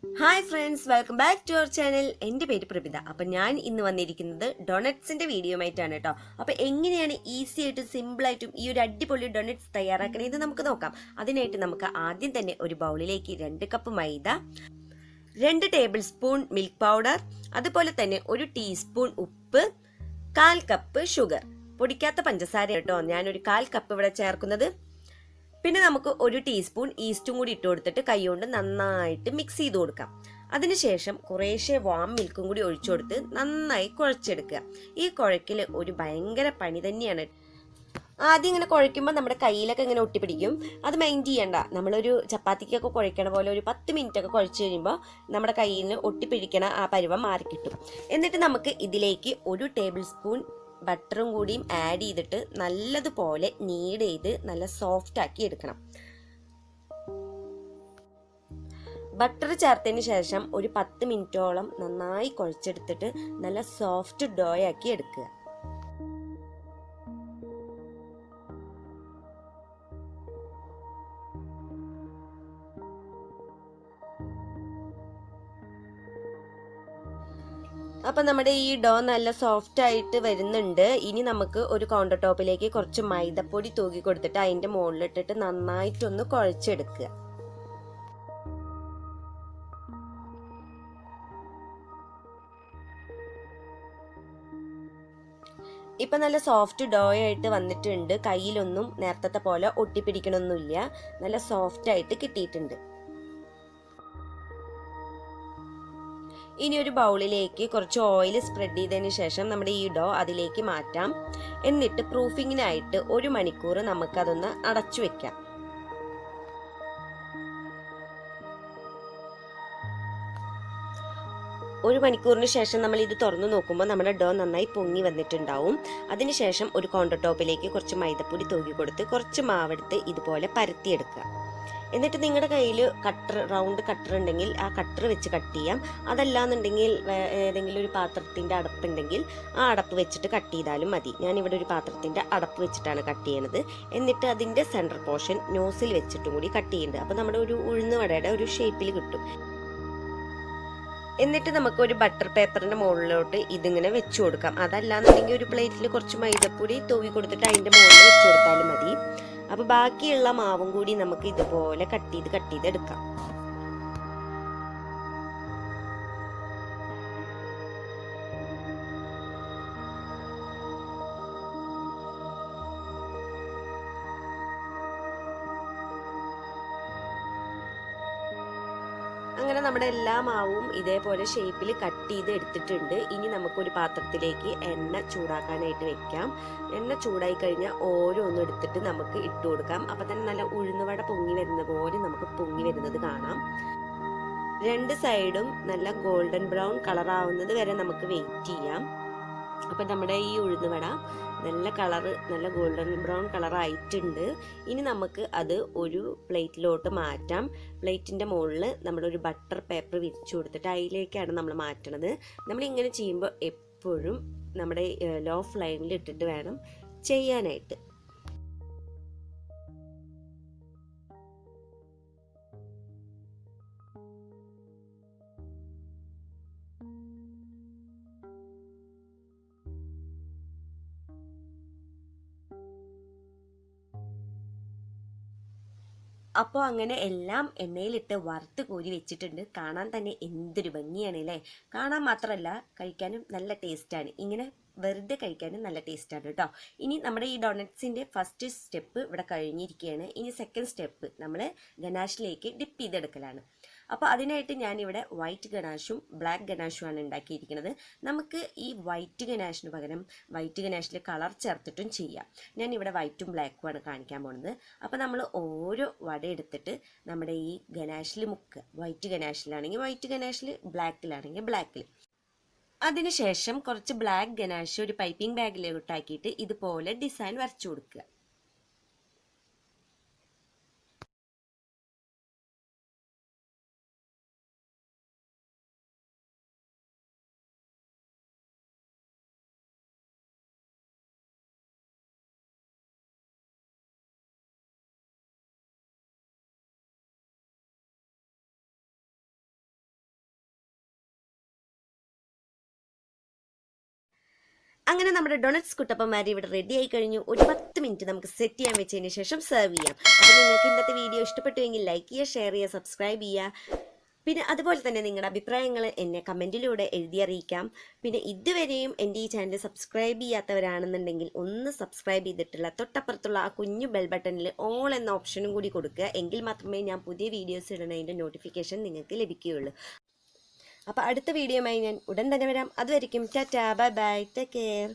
Hi friends, welcome back to our channel. എൻ്റെ പേര് പ്രഭിത. അപ്പം ഞാൻ ഇന്ന് വന്നിരിക്കുന്നത് ഡൊണറ്റ്സിൻ്റെ വീഡിയോ ആയിട്ടാണ് കേട്ടോ. അപ്പോൾ എങ്ങനെയാണ് ഈസി ആയിട്ടും സിമ്പിളായിട്ടും ഈ ഒരു അടിപൊളി ഡൊണറ്റ്സ് തയ്യാറാക്കണത് നമുക്ക് നോക്കാം. അതിനായിട്ട് നമുക്ക് ആദ്യം തന്നെ ഒരു ബൗളിലേക്ക് 2 കപ്പ് മൈദ, 2 ടേബിൾ സ്പൂൺ മിൽക്ക് പൗഡർ, അതുപോലെ തന്നെ 1 ടീസ്പൂൺ ഉപ്പ്, 1/4 കപ്പ് ഷുഗർ, പൊടിക്കാത്ത പഞ്ചസാര കേട്ടോ, ഞാനൊരു 1/4 കപ്പ് ഇവിടെ ചേർക്കുന്നത്. പിന്നെ നമുക്ക് 1 ടീസ്പൂൺ ഈസ്റ്റും കൂടി ഇട്ട് കൊടുത്തിട്ട് കൈകൊണ്ട് നന്നായിട്ട് മിക്സ് ചെയ്ത് കൊടുക്കാം. അതിനുശേഷം കുറേശ്ശെ വാം മിൽക്കും കൂടി ഒഴിച്ചു കൊടുത്ത് നന്നായി കുഴച്ചെടുക്കുക. ഈ കുഴക്കൽ ഒരു ഭയങ്കര പണി തന്നെയാണ്. ആദ്യം ഇങ്ങനെ കുഴയ്ക്കുമ്പോൾ നമ്മുടെ കയ്യിലൊക്കെ ഇങ്ങനെ ഒട്ടിപ്പിടിക്കും. അത് മൈൻഡ് ചെയ്യണ്ട. നമ്മളൊരു ചപ്പാത്തിക്കൊക്കെ കുഴക്കണ പോലെ ഒരു 10 മിനിറ്റ് ഒക്കെ കുഴച്ച് കഴിയുമ്പോൾ നമ്മുടെ കയ്യിൽ ഒട്ടിപ്പിടിക്കണ ആ പരുവം മാറിക്കിട്ടും. എന്നിട്ട് നമുക്ക് ഇതിലേക്ക് 1 ടേബിൾ സ്പൂൺ ബട്ടറും കൂടിയും ആഡ് ചെയ്തിട്ട് നല്ലതുപോലെ നീഡ് ചെയ്ത് നല്ല സോഫ്റ്റ് ആക്കി എടുക്കണം. ബട്ടർ ചേർത്തതിന് ശേഷം ഒരു 10 മിനിറ്റോളം നന്നായി കുഴച്ചെടുത്തിട്ട് നല്ല സോഫ്റ്റ് ഡോ ആക്കി എടുക്കുക. അപ്പം നമ്മുടെ ഈ ഡോ നല്ല സോഫ്റ്റ് ആയിട്ട് വരുന്നുണ്ട്. ഇനി നമുക്ക് ഒരു കൗണ്ടർ ടോപ്പിലേക്ക് കുറച്ച് മൈദപ്പൊടി തൂക്കി കൊടുത്തിട്ട് അതിൻ്റെ മുകളിലിട്ടിട്ട് നന്നായിട്ടൊന്ന് കുഴച്ചെടുക്കുക. ഇപ്പം നല്ല സോഫ്റ്റ് ഡോ ആയിട്ട് വന്നിട്ടുണ്ട്. കയ്യിലൊന്നും നേരത്തെ പോലെ ഒട്ടിപ്പിടിക്കണമൊന്നുമില്ല. നല്ല സോഫ്റ്റ് ആയിട്ട് കിട്ടിയിട്ടുണ്ട്. ഇനി ഒരു ബൗളിലേക്ക് കുറച്ച് ഓയിൽ സ്പ്രെഡ് ചെയ്തതിന് ശേഷം നമ്മുടെ ഈ ഡോ അതിലേക്ക് മാറ്റാം. എന്നിട്ട് പ്രൂഫിങ്ങിനായിട്ട് 1 മണിക്കൂർ നമുക്കതൊന്ന് അടച്ചു വെക്കാം. ഒരു മണിക്കൂറിന് ശേഷം നമ്മൾ ഇത് തുറന്നു നോക്കുമ്പോൾ നമ്മുടെ ഡോ നന്നായി പൊങ്ങി വന്നിട്ടുണ്ടാവും. അതിനുശേഷം ഒരു കൗണ്ടർ ടോപ്പിലേക്ക് കുറച്ച് മൈദപ്പൊടി തൂക്കി കൊടുത്ത് കുറച്ച് മാവെടുത്ത് ഇതുപോലെ പരത്തിയെടുക്കുക. എന്നിട്ട് നിങ്ങളുടെ കയ്യിൽ റൗണ്ട് കട്ടർ ഉണ്ടെങ്കിൽ ആ കട്ടർ വെച്ച് കട്ട് ചെയ്യാം. അതല്ലാന്നുണ്ടെങ്കിൽ ഏതെങ്കിലും ഒരു പാത്രത്തിൻ്റെ അടപ്പുണ്ടെങ്കിൽ ആ അടപ്പ് വെച്ചിട്ട് കട്ട് ചെയ്താലും മതി. ഞാനിവിടെ ഒരു പാത്രത്തിൻ്റെ അടപ്പ് വെച്ചിട്ടാണ് കട്ട് ചെയ്യണത്. എന്നിട്ട് അതിൻ്റെ സെൻറ്റർ പോർഷൻ നോസിൽ വെച്ചിട്ടും കൂടി കട്ട് ചെയ്യുന്നുണ്ട്. അപ്പോൾ നമ്മുടെ ഒരു ഉഴുന്ന് വടയുടെ ഒരു ഷേപ്പിൽ കിട്ടും. എന്നിട്ട് നമുക്ക് ഒരു ബട്ടർ പേപ്പറിൻ്റെ മുകളിലോട്ട് ഇതിങ്ങനെ വെച്ചു കൊടുക്കാം. അതല്ലാന്നുണ്ടെങ്കിൽ ഒരു പ്ലേറ്റിൽ കുറച്ച് മൈദപ്പൊടി തൂവി കൊടുത്തിട്ട് അതിൻ്റെ മുകളിൽ വെച്ചു കൊടുത്താലും മതി. അപ്പോൾ ബാക്കിയുള്ള മാവും കൂടി നമുക്ക് ഇതുപോലെ കട്ട് ചെയ്ത് എടുക്കാം. അങ്ങനെ നമ്മുടെ എല്ലാ മാവും ഇതേപോലെ ഷേപ്പിൽ കട്ട് ചെയ്ത് എടുത്തിട്ടുണ്ട്. ഇനി നമുക്കൊരു പാത്രത്തിലേക്ക് എണ്ണ ചൂടാക്കാനായിട്ട് വെക്കാം. എണ്ണ ചൂടായി കഴിഞ്ഞാൽ ഓരോന്നും എടുത്തിട്ട് നമുക്ക് ഇട്ട് കൊടുക്കാം. അപ്പം തന്നെ നല്ല ഉഴുന്നുവട പൊങ്ങി വരുന്ന പോലെ നമുക്ക് പൊങ്ങി വരുന്നത് കാണാം. 2 സൈഡും നല്ല ഗോൾഡൻ ബ്രൗൺ കളർ ആവുന്നത് വരെ നമുക്ക് വെയിറ്റ് ചെയ്യാം. അപ്പം നമ്മുടെ ഈ ഉഴുന്നുവട നല്ല ഗോൾഡൻ ബ്രൗൺ കളർ ആയിട്ടുണ്ട്. ഇനി നമുക്ക് അത് ഒരു പ്ലേറ്റിലോട്ട് മാറ്റാം. പ്ലേറ്റിൻ്റെ മുകളിൽ നമ്മളൊരു ബട്ടർ പേപ്പർ വിരിച്ചു കൊടുത്തിട്ട് അതിലേക്കാണ് നമ്മൾ മാറ്റണത്. നമ്മളിങ്ങനെ ചെയ്യുമ്പോൾ എപ്പോഴും നമ്മുടെ ലോ ഫ്ലെയിമിൽ ഇട്ടിട്ട് വേണം ചെയ്യാനായിട്ട്. അപ്പോൾ അങ്ങനെ എല്ലാം എണ്ണയിലിട്ട് വറുത്ത് കോരി വെച്ചിട്ടുണ്ട്. കാണാൻ തന്നെ എന്തൊരു ഭംഗിയാണ് അല്ലേ. കാണാൻ മാത്രമല്ല കഴിക്കാനും നല്ല ടേസ്റ്റാണ്. ഇങ്ങനെ വെറുതെ കഴിക്കാനും നല്ല ടേസ്റ്റാണ് കേട്ടോ. ഇനി നമ്മുടെ ഈ ഡോണറ്റ്സിൻ്റെ ഫസ്റ്റ് സ്റ്റെപ്പ് ഇവിടെ കഴിഞ്ഞിരിക്കുകയാണ്. ഇനി സെക്കൻഡ് സ്റ്റെപ്പ് നമ്മൾ ഗനാഷിലേക്ക് ഡിപ്പ് ചെയ്തെടുക്കലാണ്. അപ്പോൾ അതിനായിട്ട് ഞാനിവിടെ വൈറ്റ് ഗനാഷും ബ്ലാക്ക് ഗനാഷുമാണ് ഉണ്ടാക്കിയിരിക്കുന്നത്. നമുക്ക് ഈ വൈറ്റ് ഗനാഷിന് പകരം വൈറ്റ് ഗനാഷിൽ കളർ ചേർത്തിട്ടും ചെയ്യാം. ഞാനിവിടെ വൈറ്റും ബ്ലാക്കുമാണ് കാണിക്കാൻ പോകുന്നത്. അപ്പോൾ നമ്മൾ ഓരോ വട എടുത്തിട്ട് നമ്മുടെ ഈ ഗനാഷിൽ മുക്കുക. വൈറ്റ് ഗനാഷിലാണെങ്കിൽ വൈറ്റ് ഗനാഷിൽ, ബ്ലാക്കിലാണെങ്കിൽ ബ്ലാക്കിൽ. അതിനുശേഷം കുറച്ച് ബ്ലാക്ക് ഗനാഷ് ഒരു പൈപ്പിംഗ് ബാഗിലോട്ടാക്കിയിട്ട് ഇതുപോലെ ഡിസൈൻ വരച്ചു കൊടുക്കുക. അങ്ങനെ നമ്മുടെ ഡൊണറ്റ്സ് കുട്ടപ്പന്മാർ ഇവിടെ റെഡി ആയി കഴിഞ്ഞു. ഒരു 10 മിനിറ്റ് നമുക്ക് സെറ്റ് ചെയ്യാൻ വെച്ചതിന് ശേഷം സെർവ് ചെയ്യാം. അപ്പോൾ നിങ്ങൾക്ക് ഇന്നത്തെ വീഡിയോ ഇഷ്ടപ്പെട്ടുവെങ്കിൽ ലൈക്ക് ചെയ്യുക, ഷെയർ ചെയ്യുക, സബ്സ്ക്രൈബ് ചെയ്യുക. പിന്നെ അതുപോലെ തന്നെ നിങ്ങളുടെ അഭിപ്രായങ്ങൾ എന്നെ കമൻറ്റിലൂടെ എഴുതി അറിയിക്കാം. പിന്നെ ഇതുവരെയും എൻ്റെ ഈ ചാനൽ സബ്സ്ക്രൈബ് ചെയ്യാത്തവരാണെന്നുണ്ടെങ്കിൽ ഒന്ന് സബ്സ്ക്രൈബ് ചെയ്തിട്ടുള്ള തൊട്ടപ്പുറത്തുള്ള ആ കുഞ്ഞു ബെൽ ബട്ടണിൽ ഓൾ എന്ന ഓപ്ഷനും കൂടി കൊടുക്കുക. എങ്കിൽ മാത്രമേ ഞാൻ പുതിയ വീഡിയോസ് ഇടുന്നതിൻ്റെ നോട്ടിഫിക്കേഷൻ നിങ്ങൾക്ക് ലഭിക്കുകയുള്ളൂ. അപ്പോൾ അടുത്ത വീഡിയോയുമായി ഞാൻ ഉടൻ തന്നെ വരാം. അതുവരെയും Tata, bye bye, take care.